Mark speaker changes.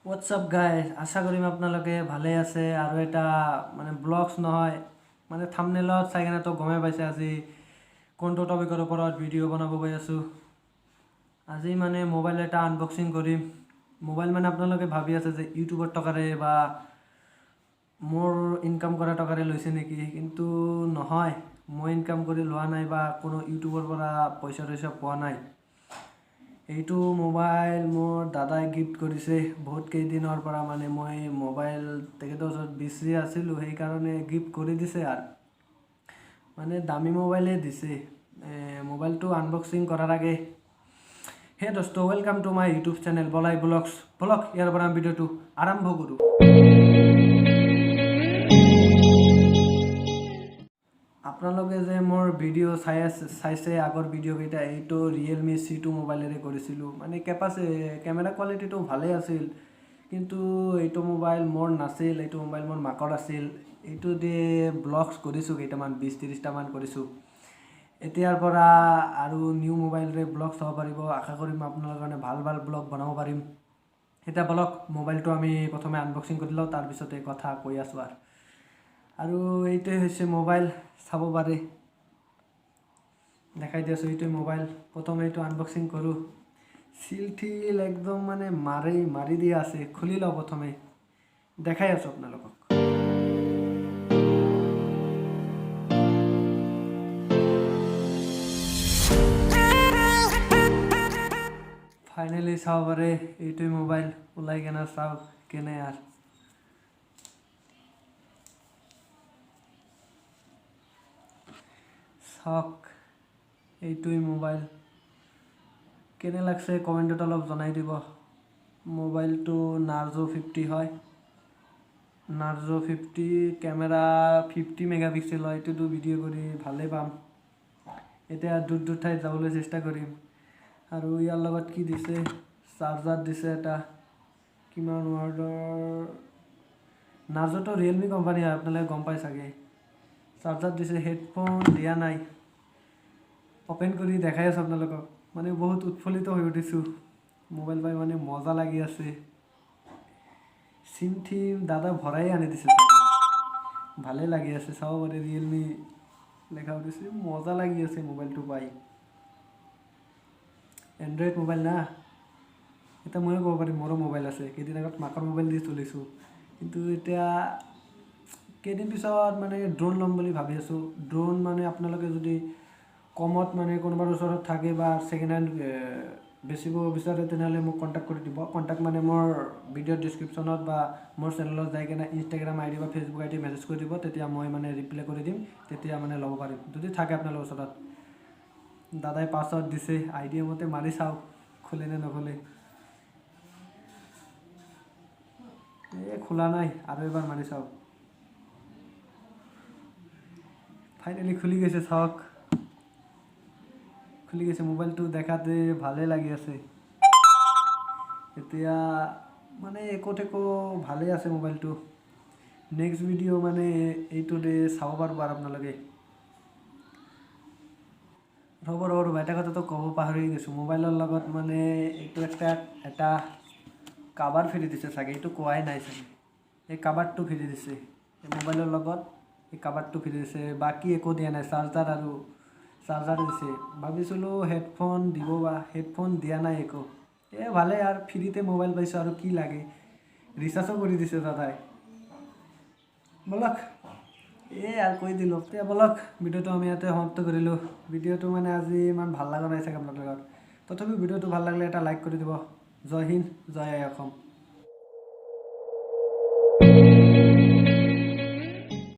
Speaker 1: WhatsApp guys, আশা কৰিম আপোনালোকে ভালে আছে। আৰু এটা ব্লগছ নহয়, থাম্বনেইলত চাই কিনে তো গমেই পাইছে আজি কোনটো টপিকৰ ওপৰত ভিডিঅ' বনাব গৈ আছোঁ। আজি মোবাইল এটা আনবক্সিং কৰিম। মোবাইল আপোনালোকে ভাবি আছে যে ইউটিউবৰ টকাৰে বা মোৰ ইনকাম কৰা টকাৰে লৈছে নেকি, কিন্তু নহয়, মই ইনকাম কৰি লোৱা নাই বা কোনো ইউটিউবৰ পৰা পইচা পোৱা নাই। এইটো মোবাইল মোৰ দাদাই গিফ্ট কৰিছে। বহুত কেইদিনৰ পৰা মই মোবাইল তেখেতৰ ওচৰত বিচাৰি আছিলোঁ, সেইকাৰণে গিফ্ট কৰি দিছে। আৰু দামী মোবাইলে দিছে। মোবাইলটো আনবক্সিং কৰাৰ আগে হে দোস্ত, welcome to my YouTube channel বলাই ব্লগছ। বলক ইয়াৰ পৰা ভিডিঅ'টো আৰম্ভ কৰোঁ। আপোনালোকে যে মোৰ ভিডিঅ' চাইছে আগৰ ভিডিঅ'কেইটা, এইটো ৰিয়েলমি C2 মোবাইলেৰে কৰিছিলোঁ। কেমেৰা কোৱালিটিটো ভালেই আছিল, কিন্তু এইটো মোবাইল মোৰ নাছিল, এইটো মোবাইল মোৰ মাকৰ আছিল। এইটো দিয়ে ব্লগছ কৰিছোঁ, কেইটামান 20-30টামান কৰিছোঁ। এতিয়াৰ পৰা আৰু নিউ মোবাইলৰে ব্লগছ চাব পাৰিব। আশা কৰিম আপোনালোকৰ কাৰণে ভাল ব্লগ বনাব পাৰিম। এতিয়া বলক মোবাইলটো আমি প্ৰথমে আনবক্সিং কৰি লওঁ, তাৰপিছতে কথা কৈ আছোঁ। আৰু এইটোৱে হৈছে মোবাইল, চাব পাৰে, দেখাই দি আছোঁ। এইটোৱে মোবাইল, প্ৰথমে এইটো আনবক্সিং কৰোঁ। চিল একদম মাৰি দিয়া আছে। খুলি লওঁ, প্ৰথমে দেখাই আছোঁ আপোনালোকক। ফাইনেলি চাব পাৰে, এইটোৱে মোবাইল। ওলাই কেনে চাওক কেনে চাওক, এইটোৱে মোবাইল। কেনে লাগছে কমেণ্টত অলপ জনাই দিব। মোবাইলটো নাৰ্জো 50 হয়। নাৰ্জো 50, কেমেৰা 50 মেগাপিক্সেল হয়। এইটোতো ভিডিঅ' কৰি ভালেই পাম। এতিয়া দূৰ ঠাইত যাবলৈ চেষ্টা কৰিম। আৰু ইয়াৰ লগত কি দিছে, চাৰ্জাৰ দিছে এটা। কিমান ৱাৰ্ডৰ, নাৰ্জোটো ৰিয়েলমি কোম্পানী হয়, আপোনালোকে গম পাই চাগে। চাৰ্জাৰ দিছে, হেডফোন দিয়া নাই। অ'পেন কৰি দেখাই আছোঁ আপোনালোকক। বহুত উৎফুল্লিত হৈ উঠিছোঁ। মোবাইল পাই মজা লাগি আছে। চিম দাদা ভৰাই আনি দিছে, ভালেই লাগি আছে। চাব পাৰে, ৰিয়েলমি লেখা উঠিছে, মজা লাগি আছে মোবাইলটো পাই। এণ্ড্ৰইড মোবাইল না, এতিয়া ময়ো ক'ব পাৰিম মোৰো মোবাইল আছে। কেইদিন আগত মাকৰ মোবাইল দি চলিছোঁ, কিন্তু এতিয়া কেইদিন পিছত ড্ৰোন ল'ম বুলি ভাবি আছোঁ। ড্ৰোন আপোনালোকে যদি কমত কোনোবাৰ ওচৰত থাকে বা ছেকেণ্ড হেণ্ড বেচিব বিচাৰে, তেনেহ'লে মোক কণ্টেক্ট কৰি দিব। কণ্টেক্ট মোৰ ভিডিঅ'ৰ ডিছক্ৰিপশ্যনত বা মোৰ চেনেলত যাই কিনে ইনষ্টাগ্ৰাম ID বা ফেচবুক ID মেছেজ কৰি দিব। তেতিয়া মই ৰিপ্লাই কৰি দিম, তেতিয়া ল'ব পাৰিম, যদি থাকে আপোনালোকৰ ওচৰত। দাদাই পাছৱৰ্ড দিছে, ID মতে মাৰি চাওক খোলে নে নখোলে। খোলা নাই, আৰু এবাৰ মাৰি চাওক। ফাইনেলি খুলি গৈছে, চাওক খুলি গৈছে। মোবাইলটো দেখাতে ভালেই লাগি আছে। এতিয়া একো ভালেই আছে মোবাইলটো। নেক্সট ভিডিঅ' এইটোতে চাব পাৰিব আৰু আপোনালোকে। ৰ'ব, এটা কথাটো ক'ব পাহৰি গৈছোঁ। মোবাইলৰ লগত এইটো এটা কাভাৰ ফ্ৰী দিছে চাগে, এইটো কোৱাই নাই চাগে। এই কাভাৰটো ফ্ৰী দিছে, এই মোবাইলৰ লগত এই কাভাৰটো ফ্ৰী দিছে। বাকী একো দিয়া নাই, চাৰ্জাৰ দিছে। ভাবিছিলোঁ হেডফোন দিব, বা হেডফোন দিয়া নাই একো। ভালেই, আৰু ফ্ৰীতে মোবাইল পাইছোঁ, আৰু কি লাগে। ৰিচাৰ্জো কৰি দিছে দাদাই। বলক, আৰু কৈ দিলোঁ। এতিয়া বলক, ভিডিঅ'টো আমি ইয়াতে সমাপ্ত কৰিলোঁ। ভিডিঅ'টো আজি ইমান ভাল লগা নাই চাগে আপোনালোকৰ। তথাপিও ভিডিঅ'টো ভাল লাগিলে এটা লাইক কৰি দিব। জয় হিন্দ, জয় অসম।